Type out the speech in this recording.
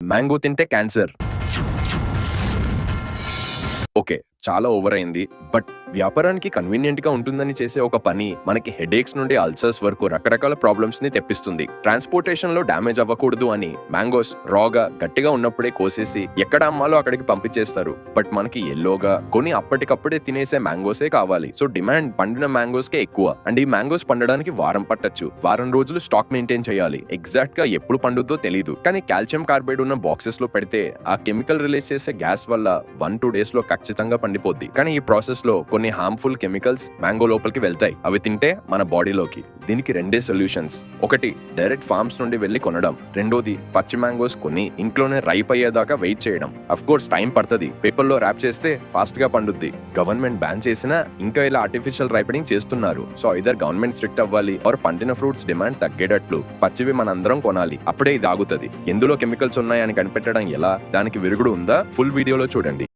Mango తింటే cancer. Okay. చాలా over అయింది. బట్ వ్యాపారానికి కన్వీనియంట్‌గా ఉంటుందని చేసే ఒక పని మనకి హెడేక్స్ నుండి అల్సర్స్ వరకు రకరకాల ప్రాబ్లమ్స్‌ని తెప్పిస్తుంది. ట్రాన్స్‌పోర్టేషన్‌లో డ్యామేజ్ అవ్వకూడదు అని మ్యాంగోస్ రాగా గట్టిగా ఉన్నప్పుడే కోసేసి ఎక్కడ అమ్మాలో అక్కడికి పంపించేస్తారు. బట్ మనకి యెల్లోగా కొని అప్పటికప్పుడే తినేసే మ్యాంగోసే కావాలి. సో డిమాండ్ పండిన మ్యాంగోస్‌కే ఎక్కువ. అండ్ ఈ మ్యాంగోస్ పండడానికి వారం పట్టొచ్చు. వారం రోజులు స్టాక్ మెయింటైన్ చేయాలి. ఎగ్జాక్ట్‌గా ఎప్పుడు పండుద్దో తెలీదు. కానీ కాల్షియం కార్బైడ్ ఉన్న బాక్సెస్‌లో పెడితే ఆ కెమికల్ రిలీజ్ చేసే గ్యాస్ వల్ల 1-2 డేస్‌లో ఖచ్చితంగా పండిపోద్ది. కానీ ఈ ప్రాసెస్ లో కొన్ని హార్మ్ఫుల్ కెమికల్స్ మ్యాంగో లోపలికి వెళ్తాయి. అవి తింటే మన బాడీలోకి. దీనికి రెండే సొల్యూషన్స్. ఒకటి డైరెక్ట్ ఫార్మ్స్ నుండి వెళ్లి కొనడం. రెండోది పచ్చి మ్యాంగోస్ కొని ఇంట్లోనే రైప్ అయ్యేదాకా వెయిట్ చేయడం. అఫ్ కోర్స్ టైం పడుతుంది. పేపర్ లో ర్యాప్ చేస్తే ఫాస్ట్ గా పండుద్ది. గవర్నమెంట్ బ్యాన్ చేసినా ఇంకా ఇలా ఆర్టిఫిషియల్ రైపనింగ్ చేస్తున్నారు. సో ఐదర్ గవర్నమెంట్ స్ట్రిక్ట్ అవ్వాలి ఆర్ పండిన ఫ్రూట్స్ డిమాండ్ తగ్గేటట్లు పచ్చివి మనందరం కొనాలి. అప్పుడే ఇది ఆగుతుంది. ఎందులో కెమికల్స్ ఉన్నాయని కనిపెట్టడం ఎలా, దానికి విరుగుడు ఉందా, ఫుల్ వీడియోలో చూడండి.